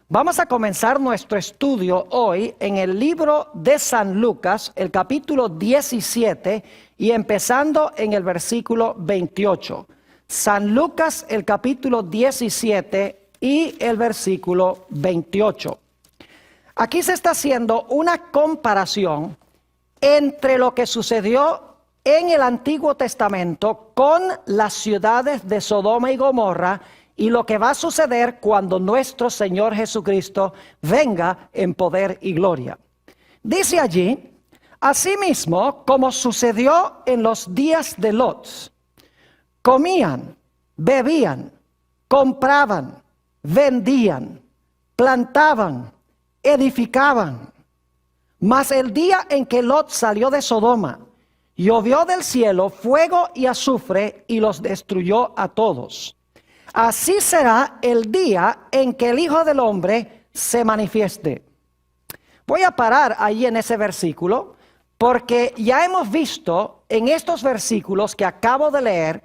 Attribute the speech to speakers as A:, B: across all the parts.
A: Vamos a comenzar nuestro estudio hoy en el libro de San Lucas, el capítulo 17 y empezando en el versículo 28. San Lucas, el capítulo 17 y el versículo 28. Aquí se está haciendo una comparación entre lo que sucedió en el Antiguo Testamento con las ciudades de Sodoma y Gomorra y lo que va a suceder cuando nuestro Señor Jesucristo venga en poder y gloria. Dice allí, asimismo, como sucedió en los días de Lot, comían, bebían, compraban, vendían, plantaban, edificaban. Mas el día en que Lot salió de Sodoma, llovió del cielo fuego y azufre y los destruyó a todos. Así será el día en que el Hijo del Hombre se manifieste. Voy a parar ahí en ese versículo, porque ya hemos visto en estos versículos que acabo de leer,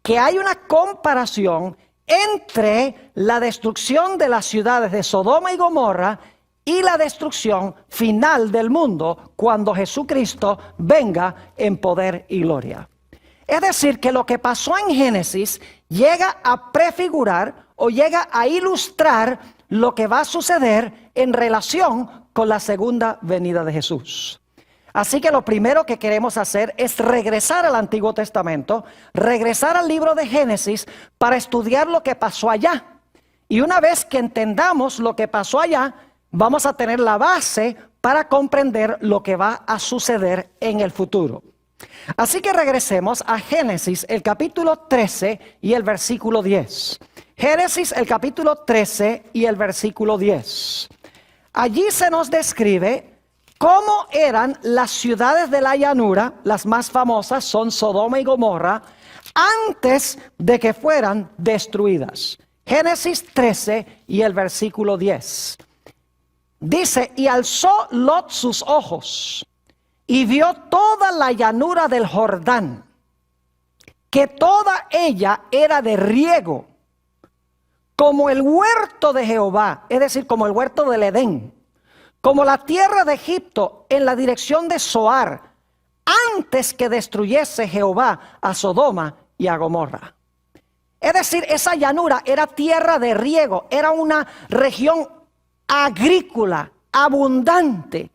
A: que hay una comparación entre la destrucción de las ciudades de Sodoma y Gomorra y la destrucción final del mundo cuando Jesucristo venga en poder y gloria. Es decir, que lo que pasó en Génesis llega a prefigurar o llega a ilustrar lo que va a suceder en relación con la segunda venida de Jesús. Así que lo primero que queremos hacer es regresar al Antiguo Testamento, regresar al libro de Génesis para estudiar lo que pasó allá. Y una vez que entendamos lo que pasó allá, vamos a tener la base para comprender lo que va a suceder en el futuro. Así que regresemos a Génesis, el capítulo 13 y el versículo 10. Génesis, el capítulo 13 y el versículo 10. Allí se nos describe cómo eran las ciudades de la llanura, las más famosas son Sodoma y Gomorra, antes de que fueran destruidas. Génesis 13 y el versículo 10. Dice, y alzó Lot sus ojos y vio toda la llanura del Jordán, que toda ella era de riego, como el huerto de Jehová, es decir, como el huerto del Edén, como la tierra de Egipto en la dirección de Zoar, antes que destruyese Jehová a Sodoma y a Gomorra. Es decir, esa llanura era tierra de riego, era una región agrícola, abundante.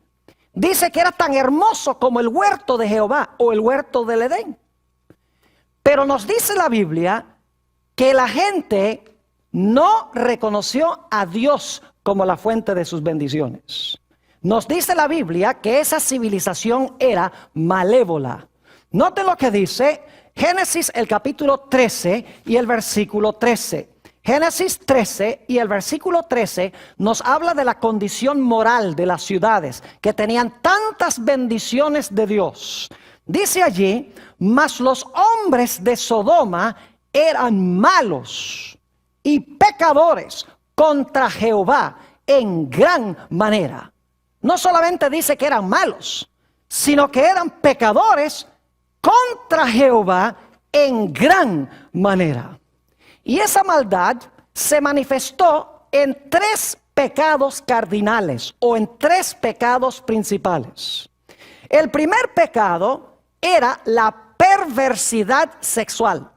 A: Dice que era tan hermoso como el huerto de Jehová o el huerto del Edén. Pero nos dice la Biblia que la gente no reconoció a Dios como la fuente de sus bendiciones. Nos dice la Biblia que esa civilización era malévola. Note lo que dice Génesis el capítulo 13 y el versículo 13. Génesis 13 y el versículo 13 nos habla de la condición moral de las ciudades que tenían tantas bendiciones de Dios. Dice allí, mas los hombres de Sodoma eran malos y pecadores contra Jehová en gran manera. No solamente dice que eran malos, sino que eran pecadores contra Jehová en gran manera. Y esa maldad se manifestó en tres pecados cardinales o en tres pecados principales. El primer pecado era la perversidad sexual.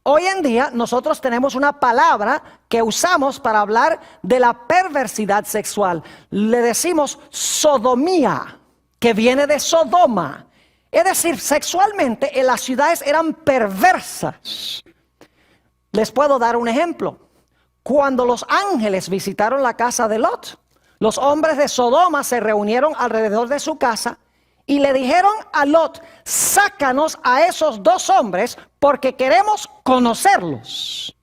A: Hoy en día nosotros tenemos una palabra que usamos para hablar de la perversidad sexual. Le decimos sodomía, que viene de Sodoma. Es decir, sexualmente en las ciudades eran perversas. Les puedo dar un ejemplo. Cuando los ángeles visitaron la casa de Lot, los hombres de Sodoma se reunieron alrededor de su casa y le dijeron a Lot, sácanos a esos dos hombres porque queremos conocerlos.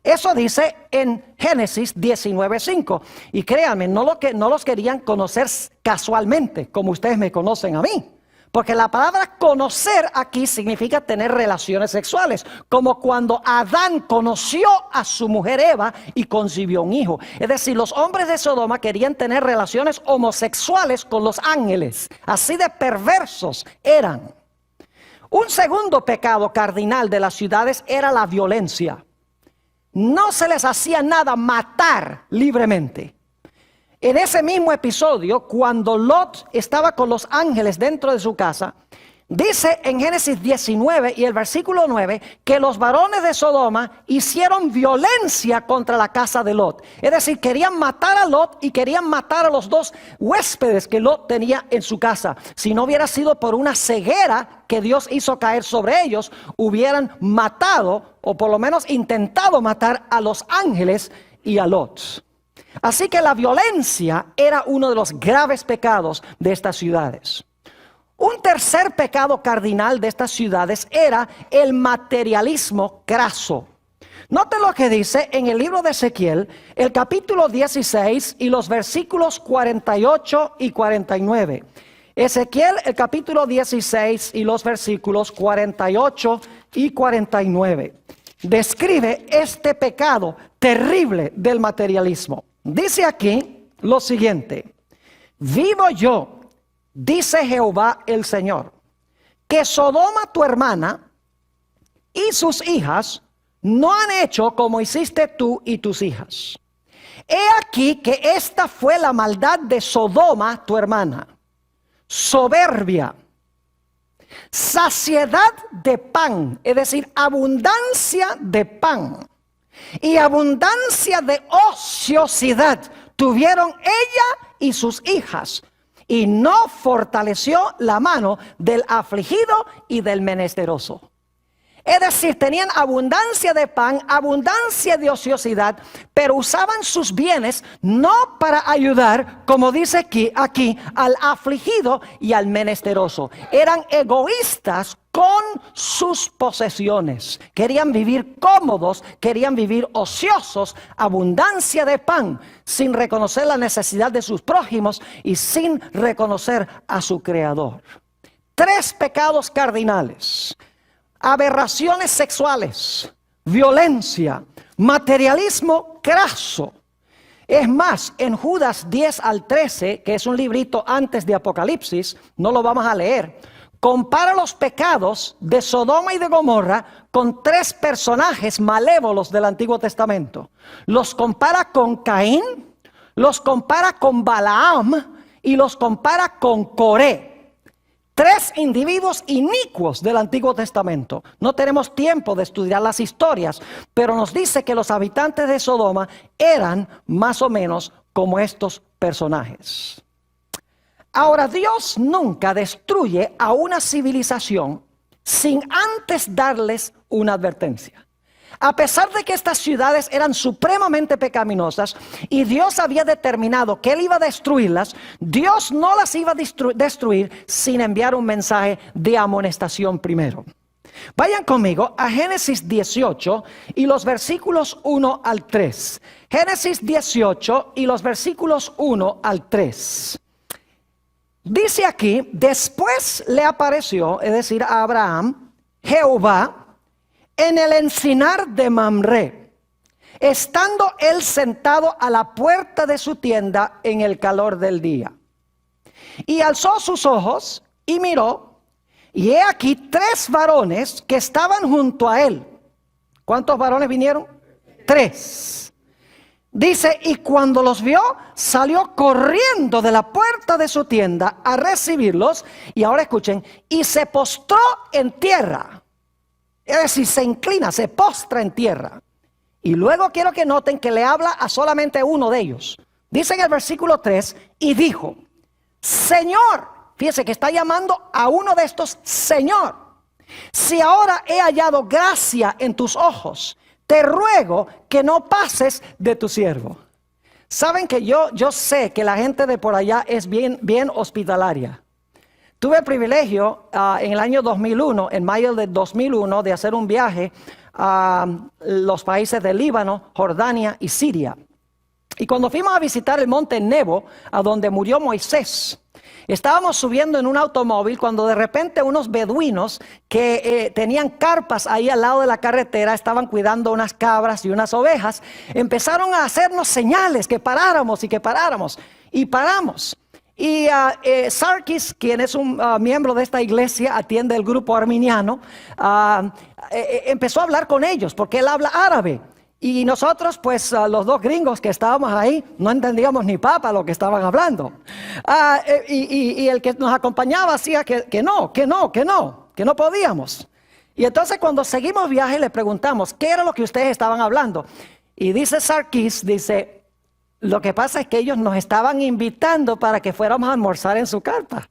A: Eso dice en Génesis 19:5. Y créanme, no los querían conocer casualmente, como ustedes me conocen a mí. Porque la palabra conocer aquí significa tener relaciones sexuales, como cuando Adán conoció a su mujer Eva y concibió un hijo. Es decir, los hombres de Sodoma querían tener relaciones homosexuales con los ángeles, así de perversos eran. Un segundo pecado cardinal de las ciudades era la violencia. no se les hacía nada matar libremente. En ese mismo episodio, cuando Lot estaba con los ángeles dentro de su casa, dice en Génesis 19 y el versículo 9 que los varones de Sodoma hicieron violencia contra la casa de Lot. Es decir, querían matar a Lot y querían matar a los dos huéspedes que Lot tenía en su casa. Si no hubiera sido por una ceguera que Dios hizo caer sobre ellos, hubieran matado o por lo menos intentado matar a los ángeles y a Lot. Así que la violencia era uno de los graves pecados de estas ciudades. Un tercer pecado cardinal de estas ciudades era el materialismo craso. Noten lo que dice en el libro de Ezequiel, el capítulo 16 y los versículos 48 y 49. Ezequiel, el capítulo 16 y los versículos 48 y 49. Describe este pecado terrible del materialismo. Dice aquí lo siguiente: vivo yo, dice Jehová el Señor, que Sodoma tu hermana y sus hijas no han hecho como hiciste tú y tus hijas. He aquí que esta fue la maldad de Sodoma tu hermana: soberbia, saciedad de pan, es decir, abundancia de pan, y abundancia de ociosidad tuvieron ella y sus hijas, y no fortaleció la mano del afligido y del menesteroso. Es decir, tenían abundancia de pan, abundancia de ociosidad, pero usaban sus bienes no para ayudar, como dice aquí al afligido y al menesteroso. Eran egoístas con sus posesiones. Querían vivir cómodos, querían vivir ociosos, abundancia de pan, sin reconocer la necesidad de sus prójimos y sin reconocer a su Creador. 3 pecados cardinales: aberraciones sexuales, violencia, materialismo craso. Es más, en Judas 10 al 13, que es un librito antes de Apocalipsis, no lo vamos a leer, compara los pecados de Sodoma y de Gomorra con 3 personajes malévolos del Antiguo Testamento. Los compara con Caín, los compara con Balaam y los compara con Coré. 3 individuos inicuos del Antiguo Testamento. No tenemos tiempo de estudiar las historias, pero nos dice que los habitantes de Sodoma eran más o menos como estos personajes. Ahora, Dios nunca destruye a una civilización sin antes darles una advertencia. A pesar de que estas ciudades eran supremamente pecaminosas y Dios había determinado que Él iba a destruirlas, Dios no las iba a destruir sin enviar un mensaje de amonestación primero. Vayan conmigo a Génesis 18 y los versículos 1 al 3. Génesis 18 y los versículos 1 al 3. Dice aquí: después le apareció, es decir, a Abraham, Jehová, en el encinar de Mamre, estando él sentado a la puerta de su tienda en el calor del día. Y alzó sus ojos y miró, y he aquí 3 varones que estaban junto a él. ¿Cuántos varones vinieron? 3. Dice, y cuando los vio, salió corriendo de la puerta de su tienda a recibirlos. Y ahora escuchen, y se postró en tierra. Es decir, se inclina, se postra en tierra. Y luego quiero que noten que le habla a solamente uno de ellos. Dice en el versículo 3, y dijo: Señor, fíjese que está llamando a uno de estos Señor, si ahora he hallado gracia en tus ojos, te ruego que no pases de tu siervo. Saben que yo sé que la gente de por allá es bien hospitalaria. Tuve el privilegio en el año 2001, en mayo de 2001, de hacer un viaje a los países de Líbano, Jordania y Siria. Y cuando fuimos a visitar el monte Nebo, a donde murió Moisés, estábamos subiendo en un automóvil cuando de repente unos beduinos que tenían carpas ahí al lado de la carretera, estaban cuidando unas cabras y unas ovejas, empezaron a hacernos señales que paráramos y que paráramos. Y paramos. Y Sarkis, quien es un miembro de esta iglesia, atiende el grupo arminiano, empezó a hablar con ellos porque él habla árabe. Y nosotros, pues los dos gringos que estábamos ahí, no entendíamos ni papa lo que estaban hablando. Y el que nos acompañaba decía que no podíamos. Y entonces cuando seguimos viaje le preguntamos, ¿qué era lo que ustedes estaban hablando? Y dice Sarkis, dice, lo que pasa es que ellos nos estaban invitando para que fuéramos a almorzar en su carpa.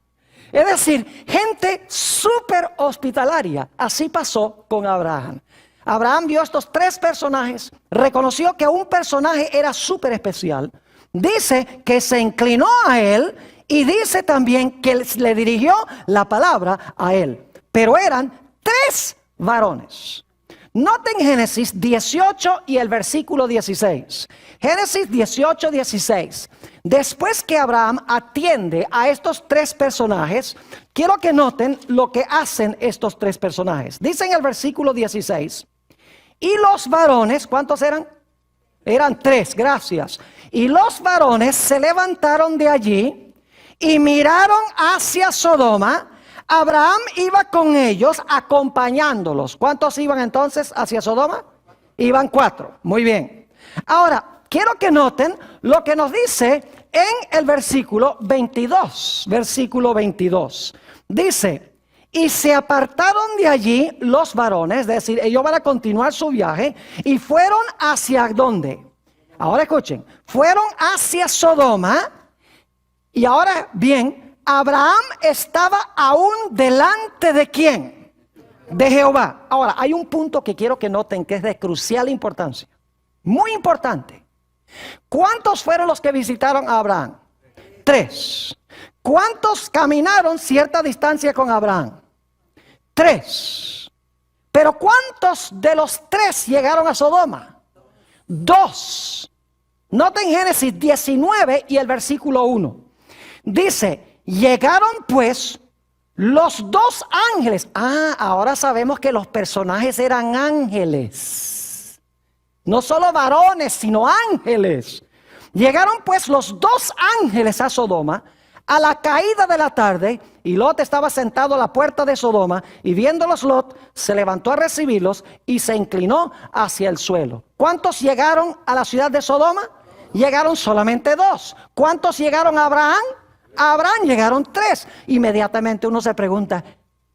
A: Es decir, gente súper hospitalaria. Así pasó con Abraham. Abraham vio estos tres personajes, reconoció que un personaje era súper especial, dice que se inclinó a él y dice también que le dirigió la palabra a él. Pero eran tres varones. Noten Génesis 18 y el versículo 16. Génesis 18, 16. Después que Abraham atiende a estos tres personajes, quiero que noten lo que hacen estos tres personajes. Dice en el versículo 16, y los varones, ¿cuántos eran? Eran tres, gracias. Y los varones se levantaron de allí y miraron hacia Sodoma. Abraham iba con ellos acompañándolos. ¿Cuántos iban entonces hacia Sodoma? Iban 4. Muy bien. Ahora, quiero que noten lo que nos dice en el versículo 22. Versículo 22. Dice, y se apartaron de allí los varones, es decir, ellos van a continuar su viaje, y fueron hacia ¿dónde? Ahora escuchen, fueron hacia Sodoma, y ahora bien, Abraham estaba aún delante de ¿quién? De Jehová. Ahora, hay un punto que quiero que noten que es de crucial importancia, muy importante. ¿Cuántos fueron los que visitaron a Abraham? 3. ¿Cuántos caminaron cierta distancia con Abraham? 3. Pero ¿cuántos de los 3 llegaron a Sodoma? 2. Noten Génesis 19 y el versículo 1. Dice, llegaron pues los 2 ángeles. Ahora sabemos que los personajes eran ángeles. No solo varones, sino ángeles. Llegaron pues los 2 ángeles a Sodoma a la caída de la tarde, y Lot estaba sentado a la puerta de Sodoma, y viéndolos Lot, se levantó a recibirlos y se inclinó hacia el suelo. ¿Cuántos llegaron a la ciudad de Sodoma? Llegaron solamente 2. ¿Cuántos llegaron a Abraham? A Abraham llegaron 3. Inmediatamente uno se pregunta,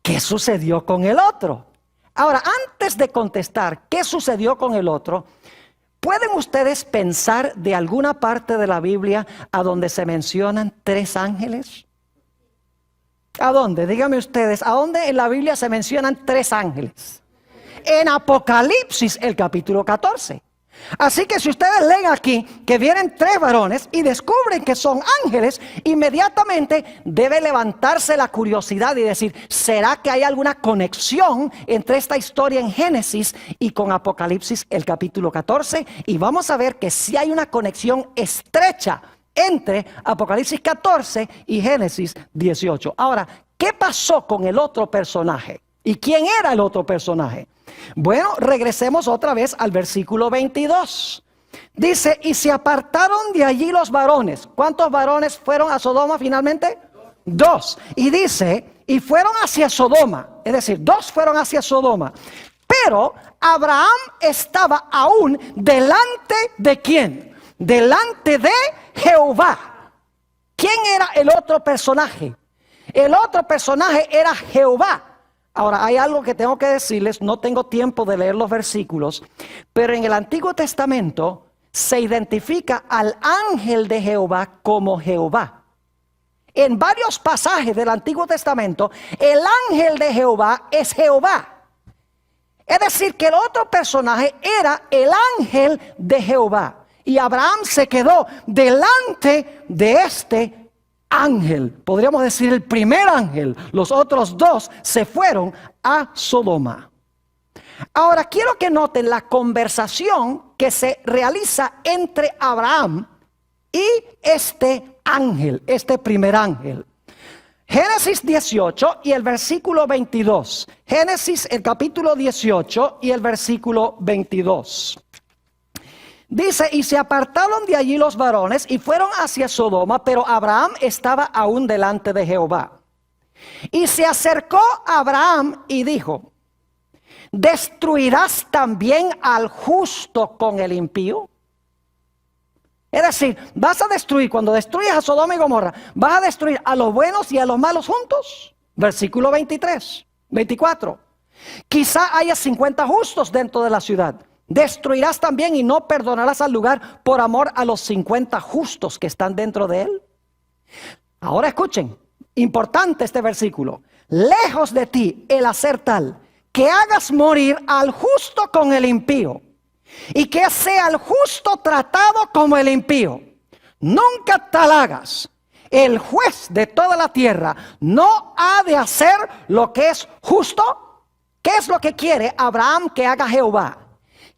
A: ¿qué sucedió con el otro? Ahora, antes de contestar qué sucedió con el otro, ¿pueden ustedes pensar de alguna parte de la Biblia a donde se mencionan 3 ángeles? ¿A dónde? Díganme ustedes, ¿a dónde en la Biblia se mencionan 3 ángeles? En Apocalipsis, el capítulo 14. Así que si ustedes leen aquí que vienen 3 varones y descubren que son ángeles, inmediatamente debe levantarse la curiosidad y decir, ¿será que hay alguna conexión entre esta historia en Génesis y con Apocalipsis el capítulo 14? Y vamos a ver que sí hay una conexión estrecha entre Apocalipsis 14 y Génesis 18. Ahora, ¿qué pasó con el otro personaje? ¿Y quién era el otro personaje? Bueno, regresemos otra vez al versículo 22. Dice, y se apartaron de allí los varones. ¿Cuántos varones fueron a Sodoma finalmente? 2. Y dice, y fueron hacia Sodoma. Es decir, 2 fueron hacia Sodoma. Pero Abraham estaba aún delante de ¿quién? Delante de Jehová. ¿Quién era el otro personaje? El otro personaje era Jehová. Ahora, hay algo que tengo que decirles, no tengo tiempo de leer los versículos, pero en el Antiguo Testamento se identifica al ángel de Jehová como Jehová. En varios pasajes del Antiguo Testamento, el ángel de Jehová es Jehová. Es decir, que el otro personaje era el ángel de Jehová. Y Abraham se quedó delante de este ángel, podríamos decir el primer ángel. Los otros 2 se fueron a Sodoma. Ahora quiero que noten la conversación que se realiza entre Abraham y este ángel, este primer ángel. Génesis 18 y el versículo 22. Génesis el capítulo 18 y el versículo 22. Dice, y se apartaron de allí los varones y fueron hacia Sodoma, pero Abraham estaba aún delante de Jehová. Y se acercó a Abraham y dijo, ¿destruirás también al justo con el impío? Es decir, vas a destruir, cuando destruyes a Sodoma y Gomorra, vas a destruir a los buenos y a los malos juntos. Versículo 24. Quizá haya 50 justos dentro de la ciudad. ¿Destruirás también y no perdonarás al lugar por amor a los 50 justos que están dentro de él? Ahora escuchen, importante este versículo. Lejos de ti el hacer tal, que hagas morir al justo con el impío, y que sea el justo tratado como el impío. Nunca tal hagas. El juez de toda la tierra no ha de hacer lo que es justo. ¿Qué es lo que quiere Abraham que haga Jehová?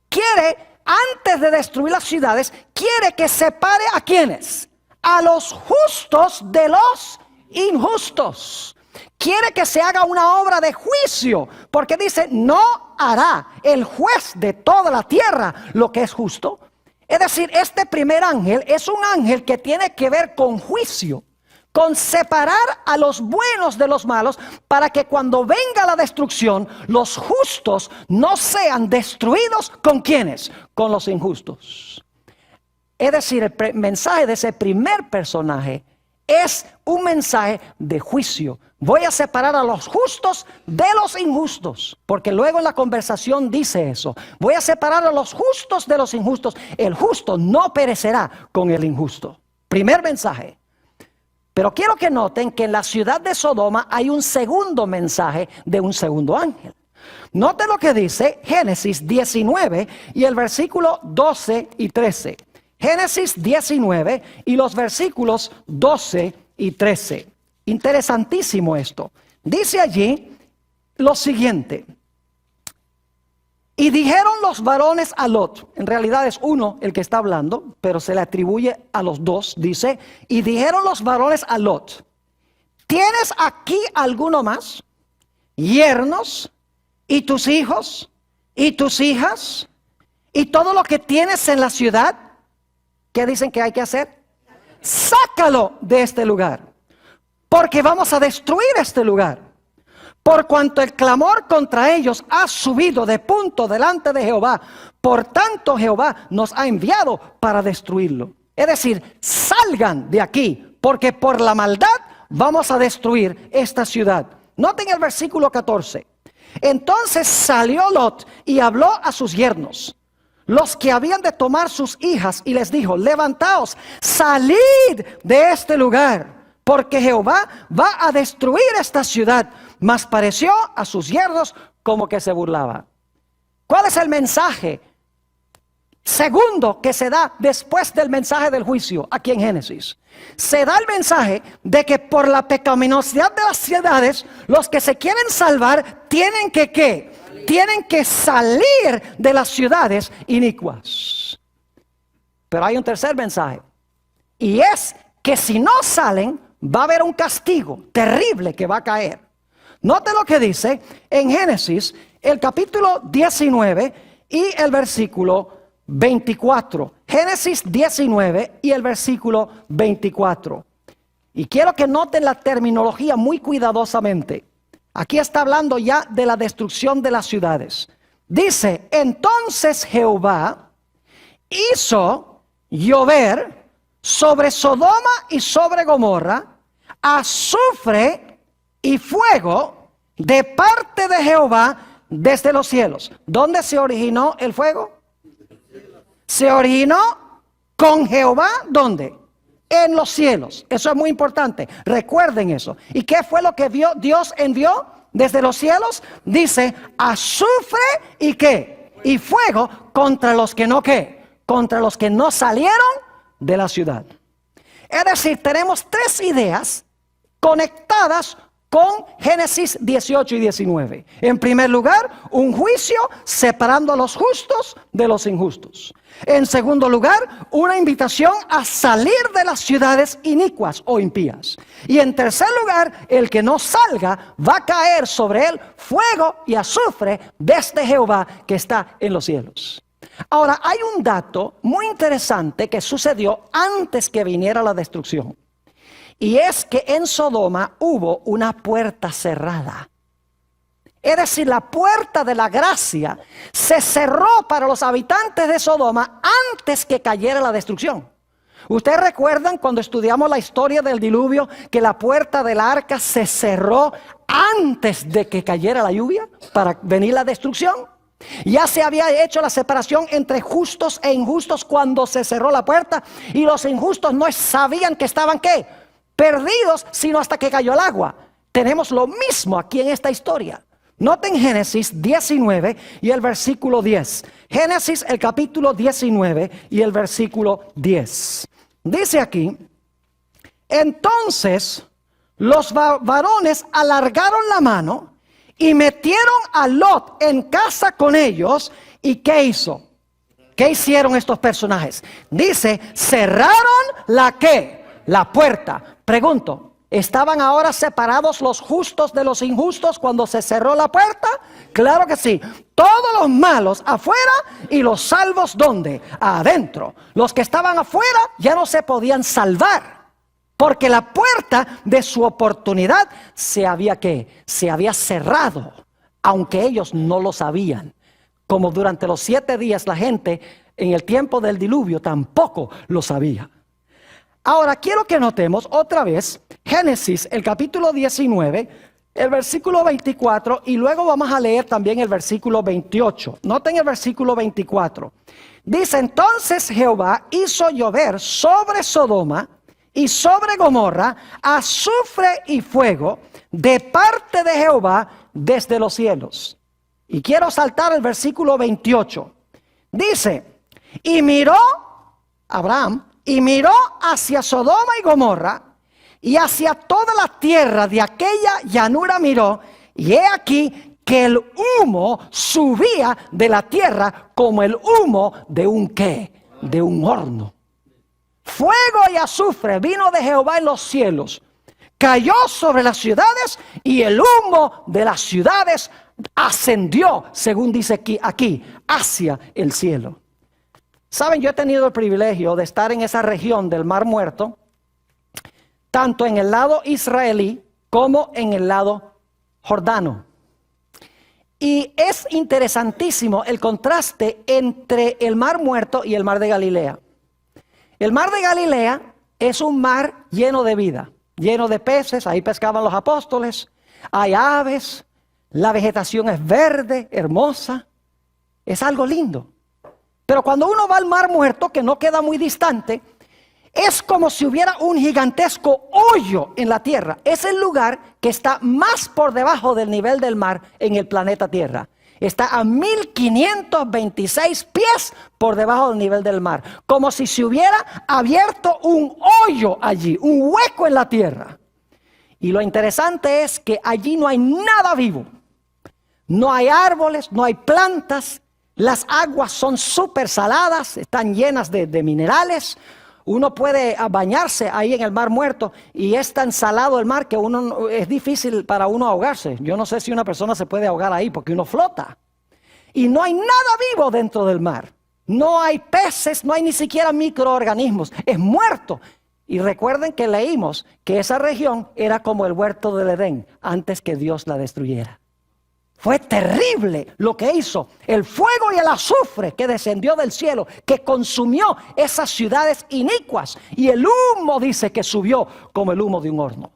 A: Quiere, antes de destruir las ciudades, quiere que separe a quienes, a los justos de los injustos. Quiere que se haga una obra de juicio, porque dice, no hará el juez de toda la tierra lo que es justo. Es decir, este primer ángel es un ángel que tiene que ver con juicio, con separar a los buenos de los malos, para que cuando venga la destrucción, los justos no sean destruidos. ¿Con quiénes? Con los injustos. Es decir, el mensaje de ese primer personaje es un mensaje de juicio. Voy a separar a los justos de los injustos, porque luego en la conversación dice eso. Voy a separar a los justos de los injustos. El justo no perecerá con el injusto. Primer mensaje. Pero quiero que noten que en la ciudad de Sodoma hay un segundo mensaje de un segundo ángel. Noten lo que dice Génesis 19 y el versículo 12 y 13. Génesis 19 y los versículos 12 y 13. Interesantísimo esto. Dice allí lo siguiente. Y dijeron los varones a Lot, en realidad es uno el que está hablando, pero se le atribuye a los dos, dice, y dijeron los varones a Lot, ¿tienes aquí alguno más? Yernos, y tus hijos, y tus hijas, y todo lo que tienes en la ciudad. ¿Qué dicen que hay que hacer? Sácalo de este lugar, porque vamos a destruir este lugar. Por cuanto el clamor contra ellos ha subido de punto delante de Jehová, por tanto Jehová nos ha enviado para destruirlo. Es decir, salgan de aquí, porque por la maldad vamos a destruir esta ciudad. Noten el versículo 14. Entonces salió Lot y habló a sus yernos, los que habían de tomar sus hijas, y les dijo, levantaos, salid de este lugar, porque Jehová va a destruir esta ciudad. Mas pareció a sus yernos como que se burlaba. ¿Cuál es el mensaje segundo que se da después del mensaje del juicio aquí en Génesis? Se da el mensaje de que por la pecaminosidad de las ciudades, los que se quieren salvar tienen que ¿qué? Tienen que salir de las ciudades inicuas. Pero hay un tercer mensaje, y es que si no salen, va a haber un castigo terrible que va a caer. Note lo que dice en Génesis, el capítulo 19 y el versículo 24. Génesis 19 y el versículo 24. Y quiero que noten la terminología muy cuidadosamente. Aquí está hablando ya de la destrucción de las ciudades. Dice, entonces Jehová hizo llover sobre Sodoma y sobre Gomorra azufre y fuego de parte de Jehová desde los cielos. ¿Dónde se originó el fuego? Se originó con Jehová, ¿dónde? En los cielos. Eso es muy importante. Recuerden eso. ¿Y qué fue lo que Dios envió desde los cielos? Dice, azufre y ¿qué? Y fuego contra los que no ¿qué? Contra los que no salieron de la ciudad. Es decir, tenemos tres ideas conectadas con Génesis 18 y 19. En primer lugar, un juicio separando a los justos de los injustos. En segundo lugar, una invitación a salir de las ciudades inicuas o impías. Y en tercer lugar, el que no salga va a caer sobre él fuego y azufre desde Jehová que está en los cielos. Ahora, hay un dato muy interesante que sucedió antes que viniera la destrucción. Y es que en Sodoma hubo una puerta cerrada. Es decir, la puerta de la gracia se cerró para los habitantes de Sodoma antes que cayera la destrucción. ¿Ustedes recuerdan cuando estudiamos la historia del diluvio que la puerta del arca se cerró antes de que cayera la lluvia para venir la destrucción? Ya se había hecho la separación entre justos e injustos cuando se cerró la puerta, y los injustos no sabían que estaban ¿qué? Perdidos, sino hasta que cayó el agua. Tenemos lo mismo aquí en esta historia. Noten Génesis 19 y el versículo 10. Génesis el capítulo 19 y el versículo 10. Dice aquí: entonces los varones alargaron la mano y metieron a Lot en casa con ellos. ¿Y qué hizo? ¿Qué hicieron estos personajes? Dice, cerraron la ¿qué? La puerta. Pregunto, ¿estaban ahora separados los justos de los injustos cuando se cerró la puerta? Claro que sí. Todos los malos afuera y los salvos ¿dónde? Adentro. Los que estaban afuera ya no se podían salvar, porque la puerta de su oportunidad se había ¿qué? Se había cerrado, aunque ellos no lo sabían. Como durante los 7 días la gente en el tiempo del diluvio tampoco lo sabía. Ahora quiero que notemos otra vez Génesis, el capítulo 19, el versículo 24, y luego vamos a leer también el versículo 28. Noten el versículo 24. Dice, entonces Jehová hizo llover sobre Sodoma y sobre Gomorra azufre y fuego de parte de Jehová desde los cielos. Y quiero saltar el versículo 28. Dice, y miró Abraham, y miró hacia Sodoma y Gomorra, y hacia toda la tierra de aquella llanura miró, y he aquí que el humo subía de la tierra como el humo de un ¿qué? De un horno. Fuego y azufre vino de Jehová en los cielos, cayó sobre las ciudades, y el humo de las ciudades ascendió, según dice aquí, hacia el cielo. Saben, yo he tenido el privilegio de estar en esa región del Mar Muerto, tanto en el lado israelí como en el lado jordano. Y es interesantísimo el contraste entre el Mar Muerto y el Mar de Galilea. El Mar de Galilea es un mar lleno de vida, lleno de peces, ahí pescaban los apóstoles, hay aves, la vegetación es verde, hermosa, es algo lindo. Pero cuando uno va al Mar Muerto, que no queda muy distante, es como si hubiera un gigantesco hoyo en la tierra. Es el lugar que está más por debajo del nivel del mar en el planeta Tierra. Está a 1526 pies por debajo del nivel del mar. Como si se hubiera abierto un hoyo allí, un hueco en la tierra. Y lo interesante es que allí no hay nada vivo. No hay árboles, no hay plantas. Las aguas son súper saladas, están llenas de minerales. Uno puede bañarse ahí en el Mar Muerto y es tan salado el mar que es difícil para uno ahogarse. Yo no sé si una persona se puede ahogar ahí porque uno flota. Y no hay nada vivo dentro del mar. No hay peces, no hay ni siquiera microorganismos. Es muerto. Y recuerden que leímos que esa región era como el huerto del Edén antes que Dios la destruyera. Fue terrible lo que hizo el fuego y el azufre que descendió del cielo, que consumió esas ciudades inicuas. Y el humo dice que subió como el humo de un horno.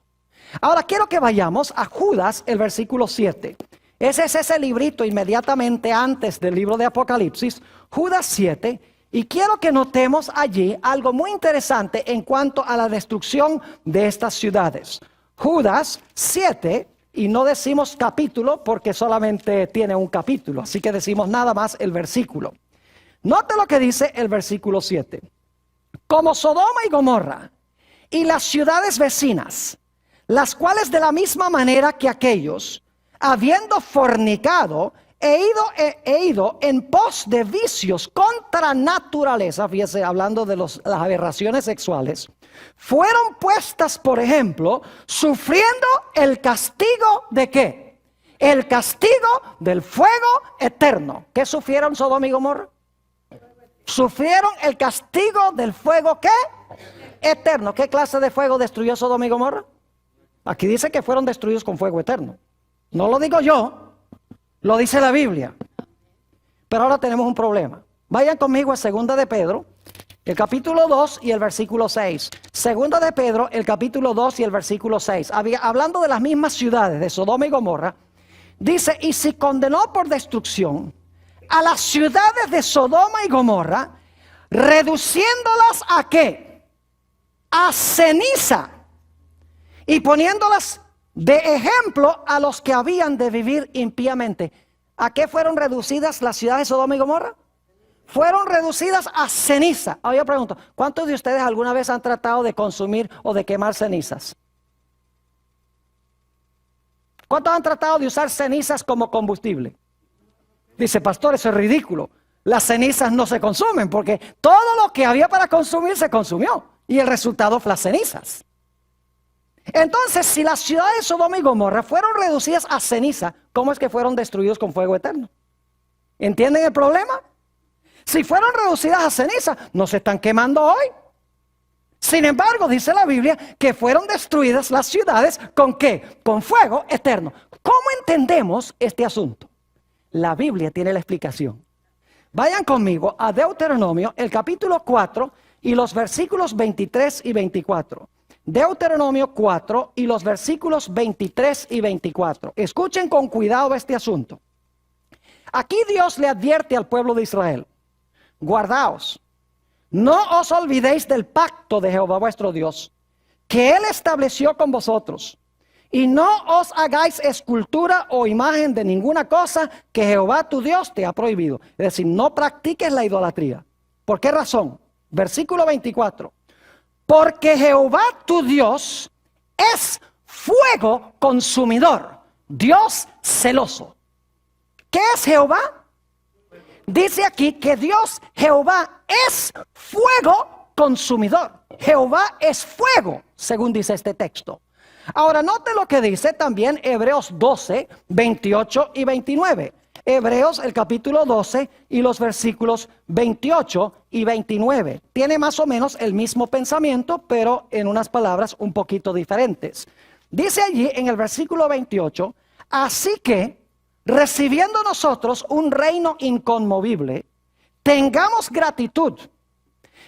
A: Ahora quiero que vayamos a Judas, el versículo 7. Ese es ese librito inmediatamente antes del libro de Apocalipsis, Judas 7. Y quiero que notemos allí algo muy interesante en cuanto a la destrucción de estas ciudades. Judas 7. Y no decimos capítulo porque solamente tiene un capítulo. Así que decimos nada más el versículo. Note lo que dice el versículo 7. Como Sodoma y Gomorra y las ciudades vecinas, las cuales de la misma manera que aquellos, habiendo fornicado, he ido en pos de vicios contra naturaleza, fíjese, hablando de las aberraciones sexuales, fueron puestas, por ejemplo, sufriendo el castigo ¿de qué? El castigo del fuego eterno. ¿Qué sufrieron Sodoma y Gomorra? Sufrieron el castigo del fuego ¿qué? Eterno. ¿Qué clase de fuego destruyó Sodoma y Gomorra? Aquí dice que fueron destruidos con fuego eterno. No lo digo yo, Lo dice la Biblia. Pero ahora tenemos un problema. Vayan conmigo a 2 de Pedro, el capítulo 2 y el versículo 6. 2 de Pedro, el capítulo 2 y el versículo 6. Hablando de las mismas ciudades de Sodoma y Gomorra, dice, y si condenó por destrucción a las ciudades de Sodoma y Gomorra, reduciéndolas ¿a qué? A ceniza, y poniéndolas de ejemplo a los que habían de vivir impíamente. ¿A qué fueron reducidas las ciudades de Sodoma y Gomorra? Fueron reducidas a ceniza. Ahora yo pregunto, ¿cuántos de ustedes alguna vez han tratado de consumir o de quemar cenizas? ¿Cuántos han tratado de usar cenizas como combustible? Dice, pastor, eso es ridículo. Las cenizas no se consumen porque todo lo que había para consumir se consumió. Y el resultado fue las cenizas. Entonces, si las ciudades de Sodoma y Gomorra fueron reducidas a ceniza, ¿cómo es que fueron destruidos con fuego eterno? ¿Entienden el problema? Si fueron reducidas a ceniza, no se están quemando hoy. Sin embargo, dice la Biblia que fueron destruidas las ciudades ¿con qué? Con fuego eterno. ¿Cómo entendemos este asunto? La Biblia tiene la explicación. Vayan conmigo a Deuteronomio, el capítulo 4 y los versículos 23 y 24. Deuteronomio 4 y los versículos 23 y 24. Escuchen con cuidado este asunto. Aquí Dios le advierte al pueblo de Israel: guardaos, no os olvidéis del pacto de Jehová vuestro Dios, que Él estableció con vosotros, y no os hagáis escultura o imagen de ninguna cosa que Jehová tu Dios te ha prohibido. Es decir, no practiques la idolatría. ¿Por qué razón? Versículo 24. Porque Jehová tu Dios es fuego consumidor, Dios celoso. ¿Qué es Jehová? Dice aquí que Dios, Jehová, es fuego consumidor. Jehová es fuego, según dice este texto. Ahora note lo que dice también Hebreos 12, 28 y 29. Hebreos el capítulo 12 y los versículos 28 y 29. Tiene más o menos el mismo pensamiento, pero en unas palabras un poquito diferentes. Dice allí en el versículo 28, así que, recibiendo nosotros un reino inconmovible, tengamos gratitud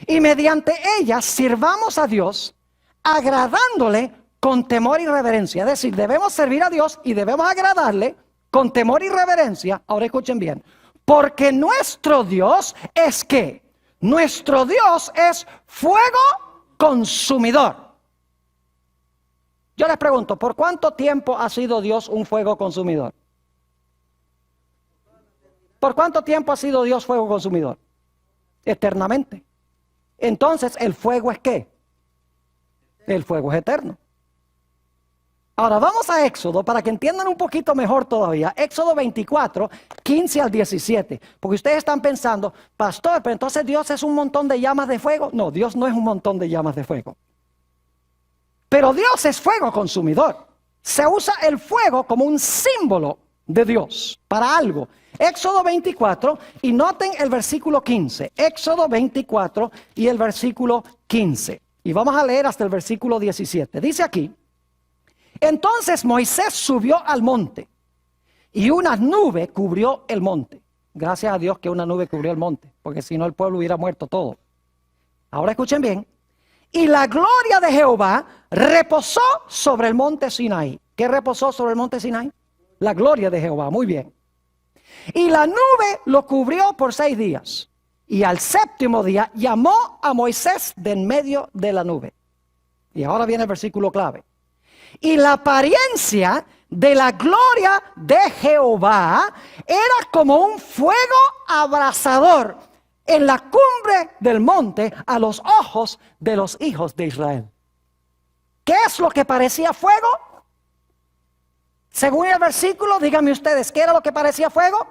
A: y mediante ella sirvamos a Dios, agradándole con temor y reverencia. Es decir, debemos servir a Dios y debemos agradarle con temor y reverencia. Ahora escuchen bien. Porque nuestro Dios es ¿qué? Nuestro Dios es fuego consumidor. Yo les pregunto, ¿por cuánto tiempo ha sido Dios un fuego consumidor? ¿Por cuánto tiempo ha sido Dios fuego consumidor? Eternamente. Entonces, ¿el fuego es qué? El fuego es eterno. Ahora vamos a Éxodo para que entiendan un poquito mejor todavía. Éxodo 24, 15 al 17. Porque ustedes están pensando, pastor, pero entonces Dios es un montón de llamas de fuego. No, Dios no es un montón de llamas de fuego. Pero Dios es fuego consumidor. Se usa el fuego como un símbolo de Dios para algo. Éxodo 24 y noten el versículo 15. Éxodo 24 y el versículo 15. Y vamos a leer hasta el versículo 17. Dice aquí: entonces Moisés subió al monte y una nube cubrió el monte. Gracias a Dios que una nube cubrió el monte, porque si no el pueblo hubiera muerto todo. Ahora escuchen bien. Y la gloria de Jehová reposó sobre el monte Sinaí. ¿Qué reposó sobre el monte Sinaí? La gloria de Jehová, muy bien. Y la nube lo cubrió por 6 días. Y al 7º día llamó a Moisés de en medio de la nube. Y ahora viene el versículo clave. Y la apariencia de la gloria de Jehová era como un fuego abrasador en la cumbre del monte a los ojos de los hijos de Israel. ¿Qué es lo que parecía fuego? Según el versículo, díganme ustedes, ¿qué era lo que parecía fuego?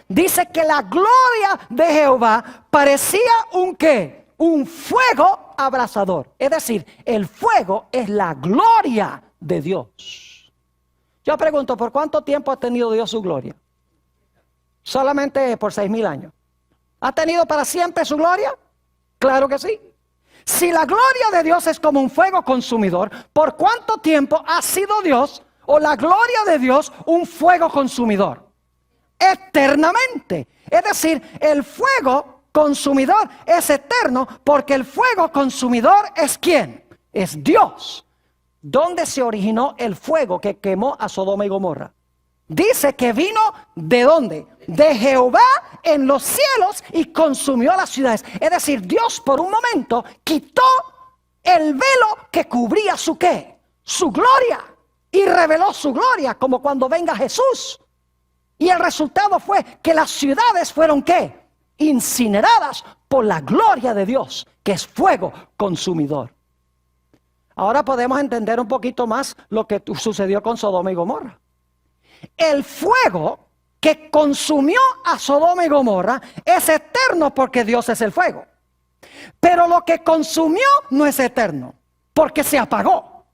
A: Dice que la gloria de Jehová parecía un ¿qué? Un fuego abrasador. Es decir, el fuego es la gloria de Dios. Yo pregunto, ¿por cuánto tiempo ha tenido Dios su gloria? Solamente por 6,000 años. ¿Ha tenido para siempre su gloria? Claro que sí. Si la gloria de Dios es como un fuego consumidor, ¿por cuánto tiempo ha sido Dios o la gloria de Dios un fuego consumidor? eternamente. Es decir, el fuego consumidor es eterno porque el fuego consumidor es ¿quién? Es Dios. ¿Dónde se originó el fuego que quemó a Sodoma y Gomorra? Dice que vino ¿de dónde? De Jehová en los cielos y consumió las ciudades. Es decir, Dios por un momento quitó el velo que cubría su ¿qué? Su gloria. Y reveló su gloria como cuando venga Jesús. Y el resultado fue que las ciudades fueron ¿qué? Incineradas por la gloria de Dios, que es fuego consumidor. Ahora podemos entender un poquito más lo que sucedió con Sodoma y Gomorra. El fuego que consumió a Sodoma y Gomorra es eterno porque Dios es el fuego. Pero lo que consumió no es eterno porque se apagó.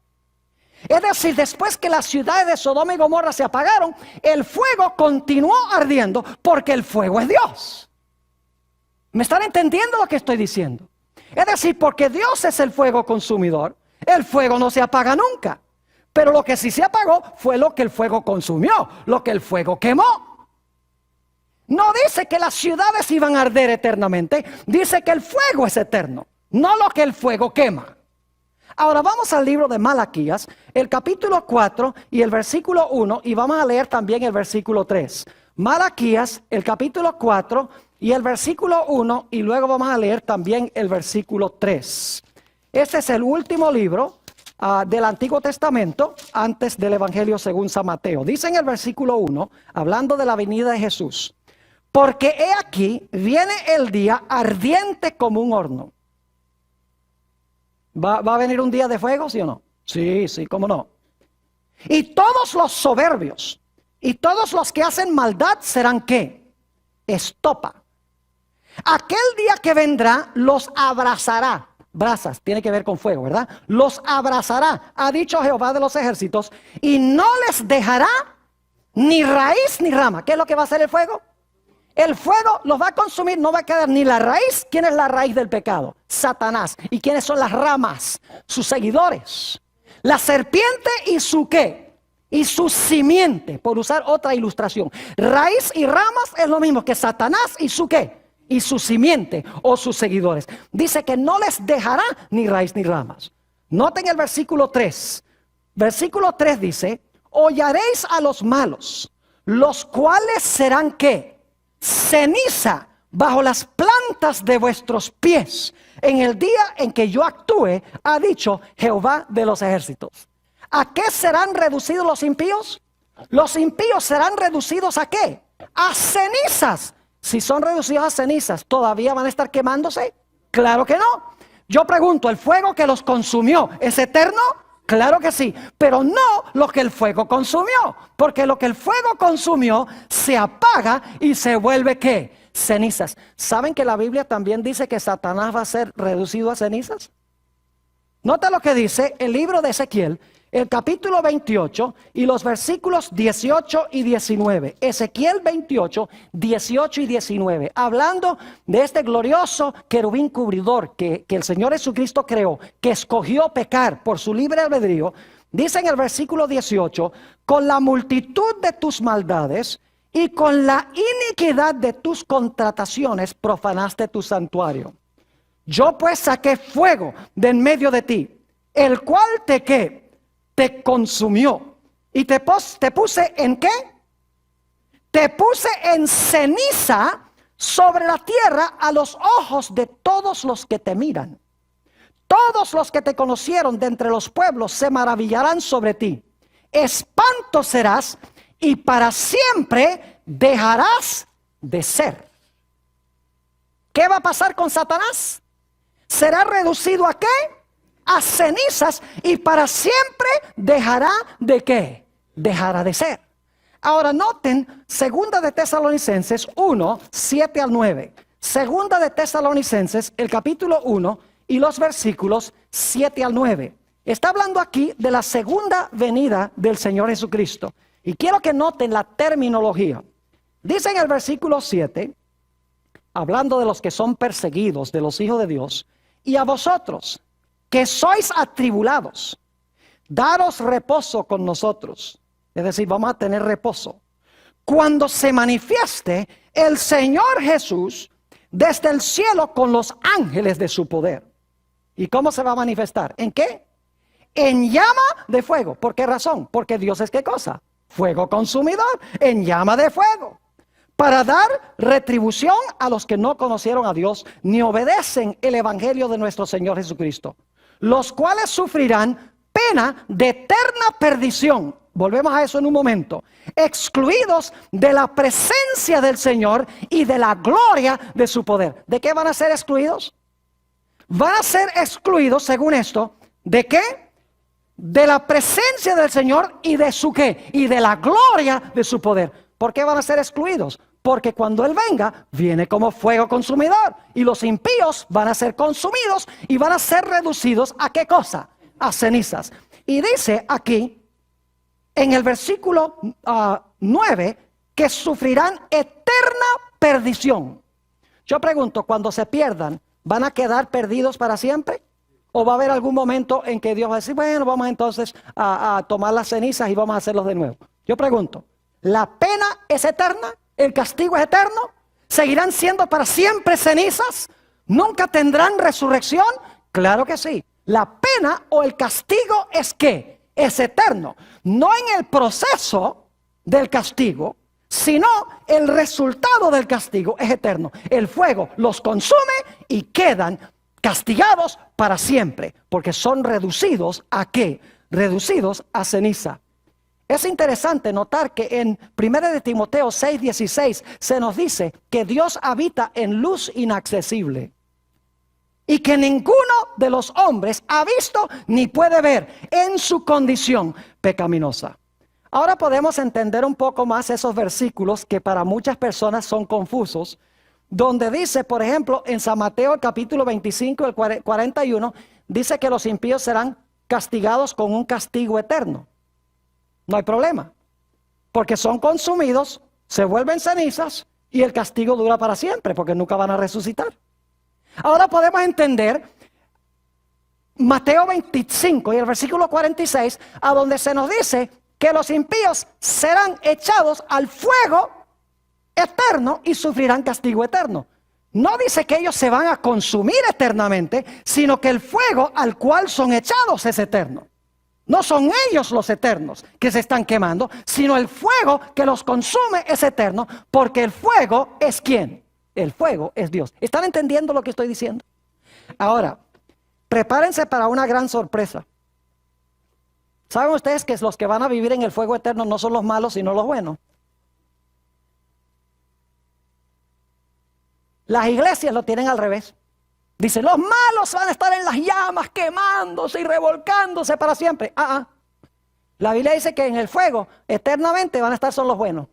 A: Es decir, después que las ciudades de Sodoma y Gomorra se apagaron, el fuego continuó ardiendo porque el fuego es Dios. ¿Me están entendiendo lo que estoy diciendo? Es decir, porque Dios es el fuego consumidor, el fuego no se apaga nunca. Pero lo que sí se apagó fue lo que el fuego consumió, lo que el fuego quemó. No dice que las ciudades iban a arder eternamente, dice que el fuego es eterno, no lo que el fuego quema. Ahora vamos al libro de Malaquías, el capítulo 4 y el versículo 1, y vamos a leer también el versículo 3. Malaquías, el capítulo 4 y el versículo 1, y luego vamos a leer también el versículo 3. Este es el último libro del Antiguo Testamento antes del Evangelio según San Mateo. Dice en el versículo 1, hablando de la venida de Jesús: porque he aquí, viene el día ardiente como un horno. ¿Va a venir un día de fuego, sí o no? Sí, cómo no. Y todos los soberbios y todos los que hacen maldad serán ¿qué? Estopa. Aquel día que vendrá los abrazará. Brasas, tiene que ver con fuego, ¿verdad? Los abrazará, ha dicho Jehová de los ejércitos, y no les dejará ni raíz ni rama. ¿Qué es lo que va a hacer el fuego? El fuego los va a consumir, no va a quedar ni la raíz. ¿Quién es la raíz del pecado? Satanás. ¿Y quiénes son las ramas? Sus seguidores. La serpiente y su ¿qué? Y su simiente, por usar otra ilustración. Raíz y ramas es lo mismo que Satanás y su ¿qué? Y su simiente o sus seguidores. Dice que no les dejará ni raíz ni ramas. Noten el versículo 3. Versículo 3 dice: hollaréis a los malos, los cuales serán ¿qué? Ceniza bajo las plantas de vuestros pies en el día en que yo actúe, ha dicho Jehová de los ejércitos. ¿A qué serán reducidos los impíos? Los impíos serán reducidos ¿a qué? A cenizas. Si son reducidos a cenizas, ¿todavía van a estar quemándose? Claro que no. Yo pregunto, ¿el fuego que los consumió es eterno? Claro que sí, pero no lo que el fuego consumió, porque lo que el fuego consumió se apaga y se vuelve ¿qué? Cenizas. ¿Saben que la Biblia también dice que Satanás va a ser reducido a cenizas? Nota lo que dice el libro de Ezequiel, el capítulo 28 y los versículos 18 y 19. Ezequiel 28, 18 y 19. Hablando de este glorioso querubín cubridor que el Señor Jesucristo creó, que escogió pecar por su libre albedrío. Dice en el versículo 18: con la multitud de tus maldades y con la iniquidad de tus contrataciones profanaste tu santuario. Yo pues saqué fuego de en medio de ti, el cual te ¿qué? Te consumió. ¿Y te puse en qué? Te puse en ceniza sobre la tierra a los ojos de todos los que te miran. Todos los que te conocieron de entre los pueblos se maravillarán sobre ti. Espanto serás y para siempre dejarás de ser. ¿Qué va a pasar con Satanás? ¿Será reducido a qué? A cenizas y para siempre dejará de qué? Dejará de ser. Ahora noten, segunda de Tesalonicenses 1, 7 al 9. Segunda de Tesalonicenses, el capítulo 1 y los versículos 7 al 9. Está hablando aquí de la segunda venida del Señor Jesucristo. Y quiero que noten la terminología. Dice en el versículo 7, hablando de los que son perseguidos, de los hijos de Dios: y a vosotros, que sois atribulados, daros reposo con nosotros. Es decir, vamos a tener reposo. cuando se manifieste el Señor Jesús desde el cielo con los ángeles de su poder. ¿Y cómo se va a manifestar? ¿En qué? En llama de fuego. ¿Por qué razón? Porque Dios es ¿qué cosa? Fuego consumidor, en llama de fuego. Para dar retribución a los que no conocieron a Dios ni obedecen el evangelio de nuestro Señor Jesucristo, los cuales sufrirán pena de eterna perdición. Volvemos a eso en un momento. Excluidos de la presencia del Señor y de la gloria de su poder. ¿De qué van a ser excluidos? Van a ser excluidos, según esto, ¿de qué? De la presencia del Señor y de su ¿qué? Y de la gloria de su poder. ¿Por qué van a ser excluidos? Porque cuando Él venga, viene como fuego consumidor. Y los impíos van a ser consumidos y van a ser reducidos ¿a qué cosa? A cenizas. Y dice aquí, en el versículo 9, que sufrirán eterna perdición. Yo pregunto, cuando se pierdan, ¿van a quedar perdidos para siempre? ¿O va a haber algún momento en que Dios va a decir, bueno, vamos entonces a tomar las cenizas y vamos a hacerlos de nuevo? Yo pregunto, ¿la pena es eterna? ¿El castigo es eterno? ¿Seguirán siendo para siempre cenizas? ¿Nunca tendrán resurrección? Claro que sí. La pena o el castigo es ¿qué? Es eterno. No en el proceso del castigo, sino el resultado del castigo es eterno. El fuego los consume y quedan castigados para siempre, porque son reducidos ¿a qué? Reducidos a ceniza. Es interesante notar que en 1 de Timoteo 6:16 se nos dice que Dios habita en luz inaccesible y que ninguno de los hombres ha visto ni puede ver en su condición pecaminosa. Ahora podemos entender un poco más esos versículos que para muchas personas son confusos, donde dice, por ejemplo, en San Mateo el capítulo 25, el 41, dice que los impíos serán castigados con un castigo eterno. No hay problema, porque son consumidos, se vuelven cenizas y el castigo dura para siempre, porque nunca van a resucitar. Ahora podemos entender Mateo 25 y el versículo 46, a donde se nos dice que los impíos serán echados al fuego eterno y sufrirán castigo eterno. No dice que ellos se van a consumir eternamente, sino que el fuego al cual son echados es eterno. No son ellos los eternos que se están quemando, sino el fuego que los consume es eterno, porque el fuego es ¿quién? El fuego es Dios. ¿Están entendiendo lo que estoy diciendo? Ahora, prepárense para una gran sorpresa. ¿Saben ustedes que los que van a vivir en el fuego eterno no son los malos, sino los buenos? Las iglesias lo tienen al revés. Dicen, los malos van a estar en las llamas, quemándose y revolcándose para siempre. La Biblia dice que en el fuego eternamente van a estar son los buenos.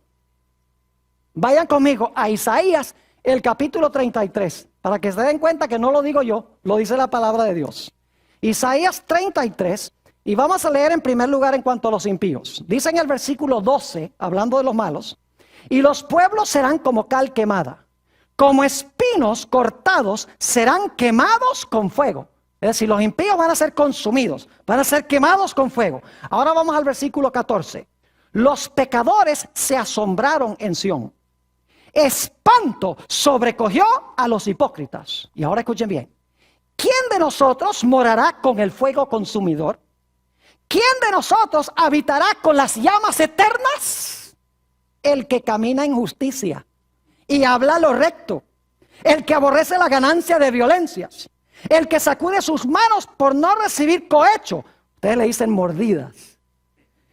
A: Vayan conmigo a Isaías, el capítulo 33, para que se den cuenta que no lo digo yo, lo dice la palabra de Dios. Isaías 33, y vamos a leer en primer lugar en cuanto a los impíos. Dice en el versículo 12, hablando de los malos, y los pueblos serán como cal quemada. Como espinos cortados serán quemados con fuego. Es decir, los impíos van a ser consumidos, van a ser quemados con fuego. Ahora vamos al versículo 14. Los pecadores se asombraron en Sión. Espanto sobrecogió a los hipócritas. Y ahora escuchen bien. ¿Quién de nosotros morará con el fuego consumidor? ¿Quién de nosotros habitará con las llamas eternas? El que camina en justicia y habla lo recto, el que aborrece la ganancia de violencias, el que sacude sus manos por no recibir cohecho, ustedes le dicen mordidas,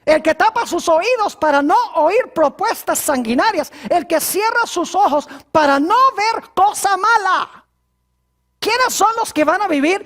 A: el que tapa sus oídos para no oír propuestas sanguinarias, el que cierra sus ojos para no ver cosa mala. ¿Quiénes son los que van a vivir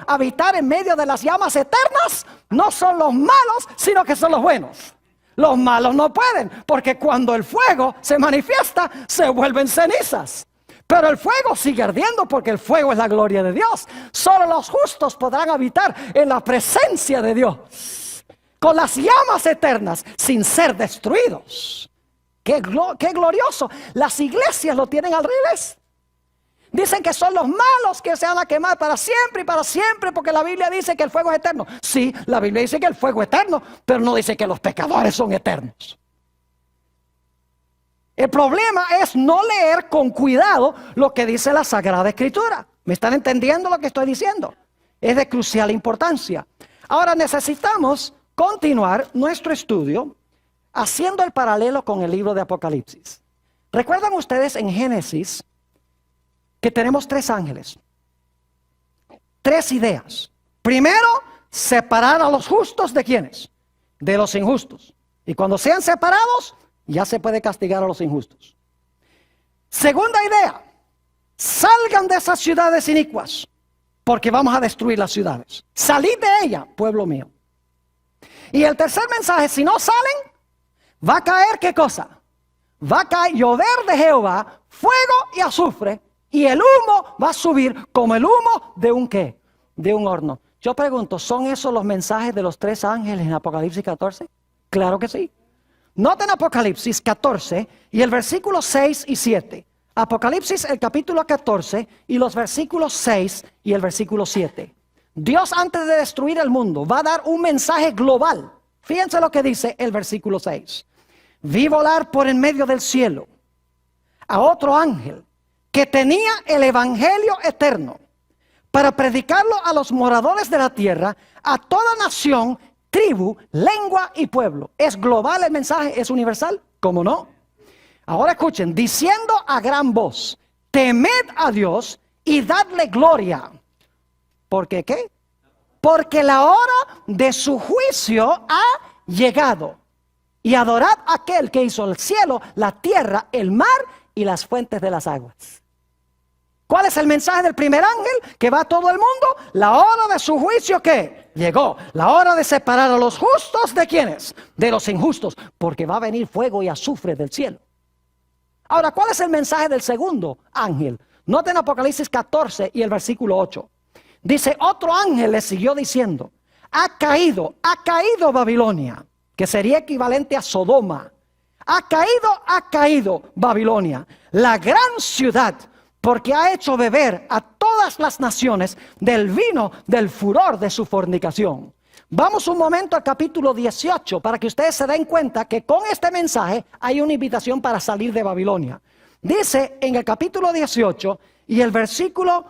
A: habitar en medio de las llamas eternas? No son los malos, sino que son los buenos. Los malos no pueden, porque cuando el fuego se manifiesta, se vuelven cenizas. Pero el fuego sigue ardiendo, porque el fuego es la gloria de Dios. Solo los justos podrán habitar en la presencia de Dios, con las llamas eternas, sin ser destruidos. ¡Qué glorioso! Las iglesias lo tienen al revés. Dicen que son los malos que se van a quemar para siempre, porque la Biblia dice que el fuego es eterno. Sí, la Biblia dice que el fuego es eterno, pero no dice que los pecadores son eternos. El problema es no leer con cuidado lo que dice la Sagrada Escritura. ¿Me están entendiendo lo que estoy diciendo? Es de crucial importancia. Ahora necesitamos continuar nuestro estudio haciendo el paralelo con el libro de Apocalipsis. ¿Recuerdan ustedes en Génesis que tenemos 3 ángeles? 3 ideas. Primero, separar a los justos de ¿quiénes? De los injustos. Y cuando sean separados, ya se puede castigar a los injustos. Segunda idea, salgan de esas ciudades inicuas, porque vamos a destruir las ciudades. Salid de ella, pueblo mío. Y el tercer mensaje, si no salen, va a caer ¿qué cosa? Va a caer llover de Jehová, fuego y azufre, y el humo va a subir como el humo de un ¿qué? De un horno. Yo pregunto, ¿son esos los mensajes de los 3 ángeles en Apocalipsis 14? Claro que sí. Noten Apocalipsis 14 y el versículo 6 y 7. Apocalipsis el capítulo 14 y los versículos 6 y el versículo 7. Dios antes de destruir el mundo va a dar un mensaje global. Fíjense lo que dice el versículo 6. Vi volar por en medio del cielo a otro ángel que tenía el evangelio eterno para predicarlo a los moradores de la tierra, a toda nación, tribu, lengua y pueblo. ¿Es global el mensaje? ¿Es universal? ¿Cómo no? Ahora escuchen, diciendo a gran voz, temed a Dios y dadle gloria. ¿Por qué qué? Porque la hora de su juicio ha llegado. Y adorad a aquel que hizo el cielo, la tierra, el mar y las fuentes de las aguas. ¿Cuál es el mensaje del primer ángel que va a todo el mundo? La hora de su juicio ¿qué? Llegó. La hora de separar a los justos ¿de quiénes? De los injustos. Porque va a venir fuego y azufre del cielo. Ahora, ¿cuál es el mensaje del segundo ángel? Noten Apocalipsis 14 y el versículo 8. Dice, otro ángel le siguió diciendo, ha caído Babilonia, que sería equivalente a Sodoma. Ha caído Babilonia, la gran ciudad, porque ha hecho beber a todas las naciones del vino del furor de su fornicación. Vamos un momento al capítulo 18 para que ustedes se den cuenta que con este mensaje hay una invitación para salir de Babilonia. Dice en el capítulo 18 y el versículo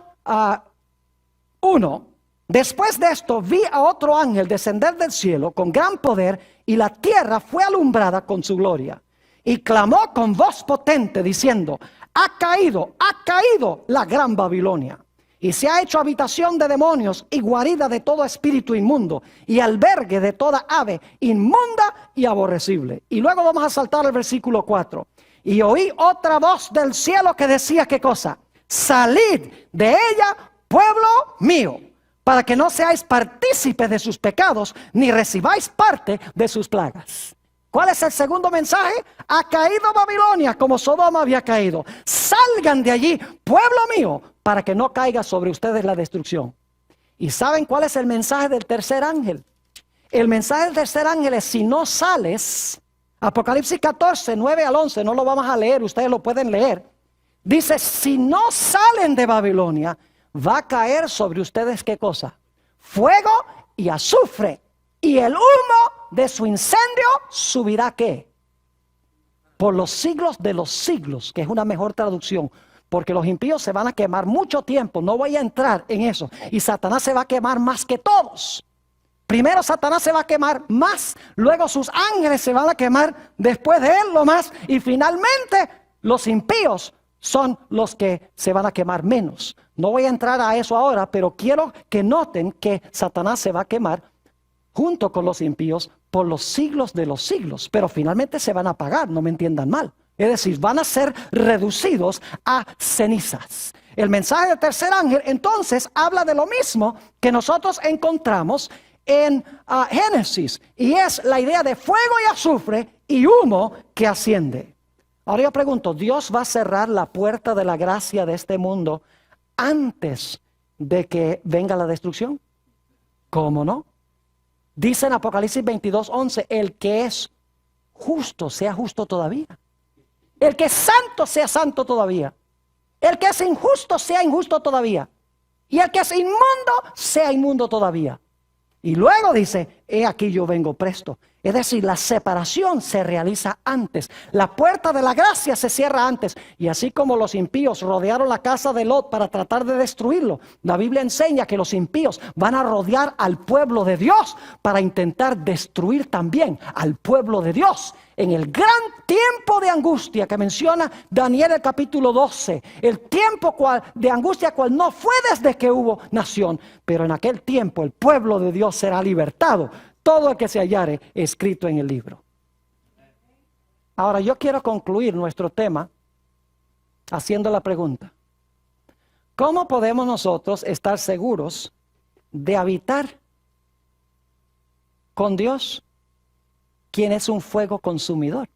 A: 1, después de esto vi a otro ángel descender del cielo con gran poder y la tierra fue alumbrada con su gloria. Y clamó con voz potente diciendo, ha caído la gran Babilonia. Y se ha hecho habitación de demonios y guarida de todo espíritu inmundo y albergue de toda ave inmunda y aborrecible. Y luego vamos a saltar al versículo 4. Y oí otra voz del cielo que decía, ¿qué cosa? Salid de ella, pueblo mío, para que no seáis partícipes de sus pecados, ni recibáis parte de sus plagas. ¿Cuál es el segundo mensaje? Ha caído Babilonia como Sodoma había caído. Salgan de allí, pueblo mío, para que no caiga sobre ustedes la destrucción. ¿Y saben cuál es el mensaje del tercer ángel? El mensaje del tercer ángel es, si no sales, Apocalipsis 14, 9 al 11, no lo vamos a leer, ustedes lo pueden leer. Dice, si no salen de Babilonia, va a caer sobre ustedes, ¿qué cosa? Fuego y azufre. Y el humo de su incendio subirá ¿qué? Por los siglos de los siglos, que es una mejor traducción. Porque los impíos se van a quemar mucho tiempo. No voy a entrar en eso. Y Satanás se va a quemar más que todos. Primero Satanás se va a quemar más. Luego sus ángeles se van a quemar después de él lo más. Y finalmente los impíos son los que se van a quemar menos. No voy a entrar a eso ahora, pero quiero que noten que Satanás se va a quemar junto con los impíos por los siglos de los siglos, pero finalmente se van a apagar, no me entiendan mal. Es decir, van a ser reducidos a cenizas. El mensaje del tercer ángel entonces habla de lo mismo que nosotros encontramos en Génesis, y es la idea de fuego y azufre y humo que asciende. Ahora yo pregunto, ¿Dios va a cerrar la puerta de la gracia de este mundo antes de que venga la destrucción? ¿Cómo no? Dice en Apocalipsis 22:11, el que es justo sea justo todavía. El que es santo sea santo todavía. El que es injusto sea injusto todavía. Y el que es inmundo sea inmundo todavía. Y luego dice, he aquí yo vengo presto. Es decir, la separación se realiza antes. La puerta de la gracia se cierra antes. Y así como los impíos rodearon la casa de Lot para tratar de destruirlo, la Biblia enseña que los impíos van a rodear al pueblo de Dios para intentar destruir también al pueblo de Dios. En el gran tiempo de angustia que menciona Daniel el capítulo 12, el tiempo de angustia cual no fue desde que hubo nación, pero en aquel tiempo el pueblo de Dios será libertado. Todo el que se hallare escrito en el libro. Ahora yo quiero concluir nuestro tema haciendo la pregunta: ¿cómo podemos nosotros estar seguros de habitar con Dios, quien es un fuego consumidor?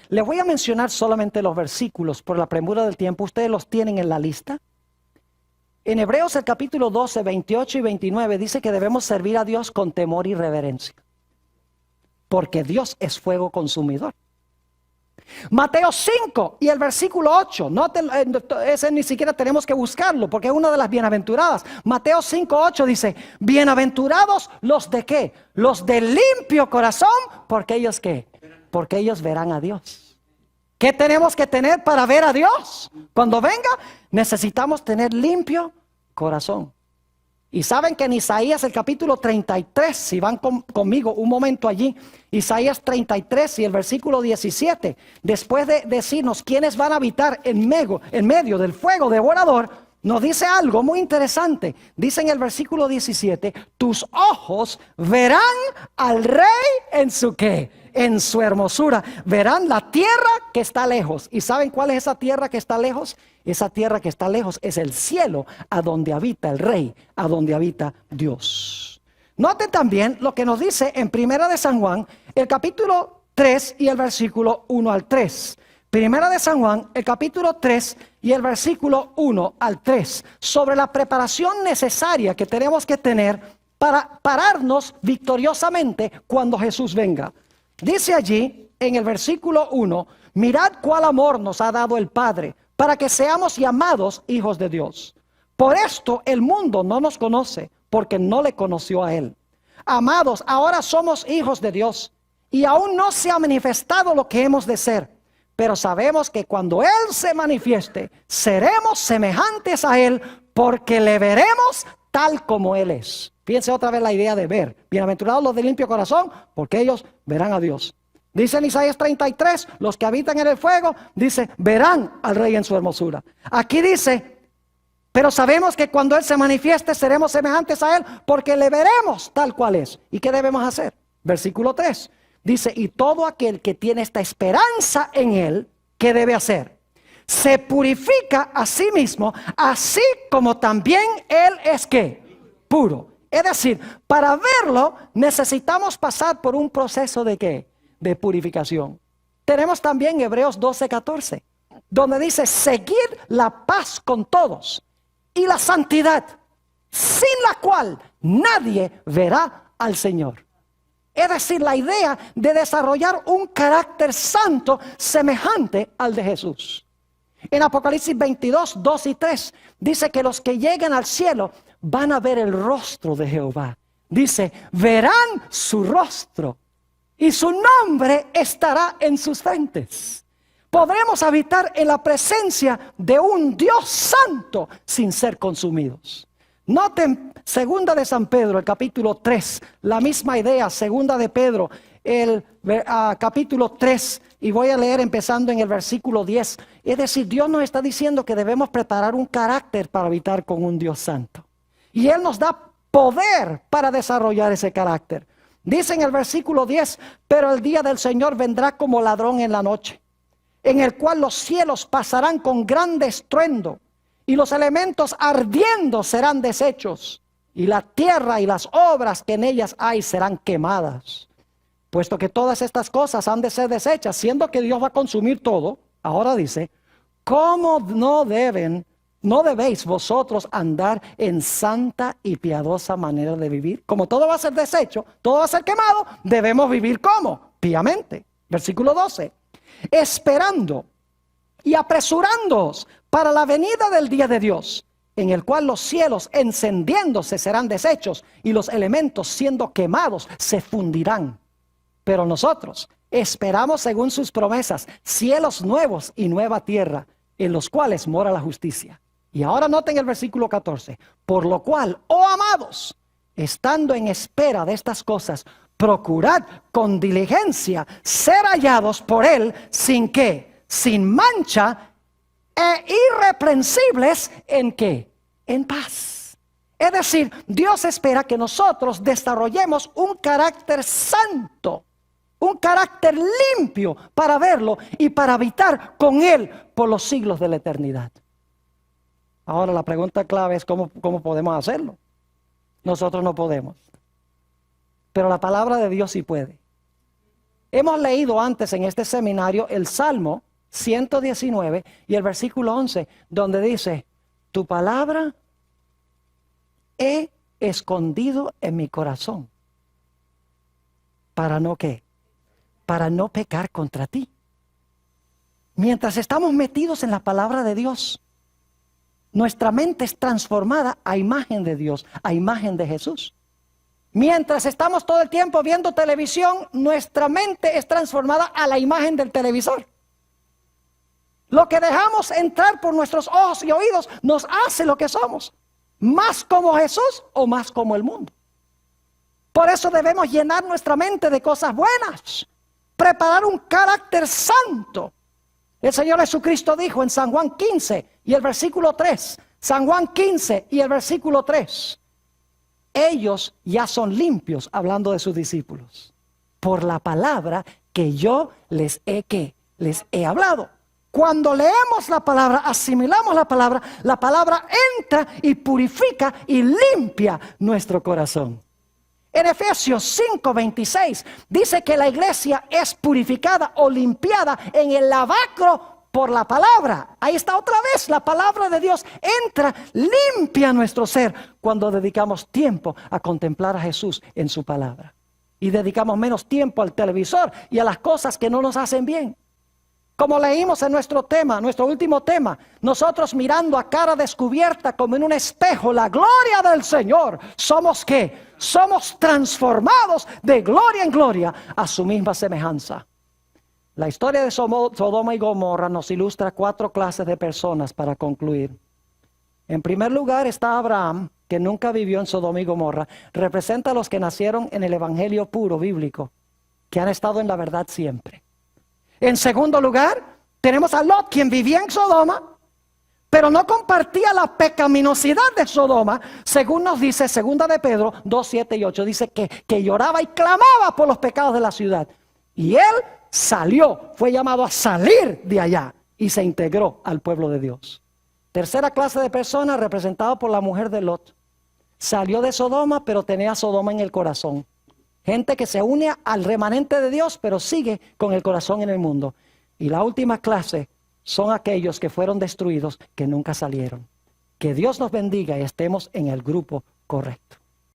A: Les voy a mencionar solamente los versículos por la premura del tiempo. Ustedes los tienen en la lista. En Hebreos el capítulo 12, 28 y 29 dice que debemos servir a Dios con temor y reverencia, porque Dios es fuego consumidor. Mateo 5 y el versículo 8, ese ni siquiera tenemos que buscarlo porque es una de las bienaventuradas. Mateo 5, 8 dice: bienaventurados los de ¿qué? Los de limpio corazón, porque ellos ¿qué? Porque ellos verán a Dios. ¿Qué tenemos que tener para ver a Dios? Cuando venga, necesitamos tener limpio corazón. Y saben que en Isaías el capítulo 33, si van conmigo un momento allí, Isaías 33 y el versículo 17, después de decirnos quiénes van a habitar en medio del fuego devorador, nos dice algo muy interesante. Dice en el versículo 17: tus ojos verán al Rey en su ¿qué? En su hermosura. Verán la tierra que está lejos. ¿Y saben cuál es esa tierra que está lejos? Esa tierra que está lejos es el cielo, a donde habita el Rey, a donde habita Dios. Noten también lo que nos dice en Primera de San Juan, el capítulo 3 y el versículo 1 al 3. Primera de San Juan, el capítulo 3 y el versículo 1 al 3, sobre la preparación necesaria que tenemos que tener para pararnos victoriosamente cuando Jesús venga. Dice allí en el versículo 1: mirad cuál amor nos ha dado el Padre, para que seamos llamados hijos de Dios. Por esto el mundo no nos conoce, porque no le conoció a Él. Amados, ahora somos hijos de Dios, y aún no se ha manifestado lo que hemos de ser. Pero sabemos que cuando Él se manifieste, seremos semejantes a Él, porque le veremos tal como Él es. Fíjense otra vez la idea de ver. Bienaventurados los de limpio corazón, porque ellos verán a Dios. Dice en Isaías 33, los que habitan en el fuego, dice, verán al Rey en su hermosura. Aquí dice, pero sabemos que cuando Él se manifieste, seremos semejantes a Él, porque le veremos tal cual es. ¿Y qué debemos hacer? Versículo 3. Dice, y todo aquel que tiene esta esperanza en Él, ¿qué debe hacer? Se purifica a sí mismo, así como también Él es ¿qué? Puro. Es decir, para verlo necesitamos pasar por un proceso de ¿qué? De purificación. Tenemos también Hebreos 12:14, donde dice, seguid la paz con todos y la santidad, sin la cual nadie verá al Señor. Es decir, la idea de desarrollar un carácter santo semejante al de Jesús. En Apocalipsis 22, 2 y 3 dice que los que lleguen al cielo van a ver el rostro de Jehová. Dice, verán su rostro y su nombre estará en sus frentes. Podremos habitar en la presencia de un Dios santo sin ser consumidos. Noten segunda de San Pedro, el capítulo 3, la misma idea, segunda de Pedro, el capítulo 3, y voy a leer empezando en el versículo 10. Es decir, Dios nos está diciendo que debemos preparar un carácter para habitar con un Dios santo. Y Él nos da poder para desarrollar ese carácter. Dice en el versículo 10, pero el día del Señor vendrá como ladrón en la noche, en el cual los cielos pasarán con grande estruendo, y los elementos ardiendo serán deshechos, y la tierra y las obras que en ellas hay serán quemadas. Puesto que todas estas cosas han de ser deshechas, siendo que Dios va a consumir todo, ahora dice, ¿cómo no debéis vosotros andar en santa y piadosa manera de vivir? Como todo va a ser deshecho, todo va a ser quemado, debemos vivir ¿cómo? Piamente. Versículo 12. Esperando y apresurándoos para la venida del día de Dios, en el cual los cielos encendiéndose serán deshechos y los elementos siendo quemados se fundirán. Pero nosotros esperamos según sus promesas cielos nuevos y nueva tierra, en los cuales mora la justicia. Y ahora noten el versículo 14. Por lo cual, oh amados, estando en espera de estas cosas, procurad con diligencia ser hallados por Él sin qué, sin mancha e irreprensibles en qué, en paz. Es decir, Dios espera que nosotros desarrollemos un carácter santo, un carácter limpio para verlo y para habitar con Él por los siglos de la eternidad. Ahora la pregunta clave es ¿cómo podemos hacerlo? Nosotros no podemos. Pero la palabra de Dios sí puede. Hemos leído antes en este seminario el Salmo 119 y el versículo 11, donde dice, tu palabra he escondido en mi corazón. ¿Para no qué? Para no pecar contra ti. Mientras estamos metidos en la palabra de Dios, nuestra mente es transformada a imagen de Dios, a imagen de Jesús. Mientras estamos todo el tiempo viendo televisión, nuestra mente es transformada a la imagen del televisor. Lo que dejamos entrar por nuestros ojos y oídos nos hace lo que somos. Más como Jesús o más como el mundo. Por eso debemos llenar nuestra mente de cosas buenas. Preparar un carácter santo. El Señor Jesucristo dijo en San Juan 15 y el versículo 3. San Juan 15 y el versículo 3. Ellos ya son limpios, hablando de sus discípulos, por la palabra que yo les he hablado. Cuando leemos la palabra, asimilamos la palabra entra y purifica y limpia nuestro corazón. En Efesios 5:26 dice que la iglesia es purificada o limpiada en el lavacro por la palabra. Ahí está otra vez, la palabra de Dios entra, limpia nuestro ser cuando dedicamos tiempo a contemplar a Jesús en su palabra. Y dedicamos menos tiempo al televisor y a las cosas que no nos hacen bien. Como leímos en nuestro tema, nuestro último tema, nosotros mirando a cara descubierta como en un espejo la gloria del Señor, ¿somos qué? Somos transformados de gloria en gloria a su misma semejanza. La historia de Sodoma y Gomorra nos ilustra 4 clases de personas para concluir. En primer lugar está Abraham, que nunca vivió en Sodoma y Gomorra. Representa a los que nacieron en el evangelio puro bíblico, que han estado en la verdad siempre. En segundo lugar, tenemos a Lot, quien vivía en Sodoma, pero no compartía la pecaminosidad de Sodoma, según nos dice 2 de Pedro 2, 7 y 8. Dice que lloraba y clamaba por los pecados de la ciudad. Y él salió, fue llamado a salir de allá y se integró al pueblo de Dios. Tercera clase de personas representada por la mujer de Lot. Salió de Sodoma, pero tenía Sodoma en el corazón. Gente que se une al remanente de Dios, pero sigue con el corazón en el mundo. Y la última clase son aquellos que fueron destruidos, que nunca salieron. Que Dios nos bendiga y estemos en el grupo correcto.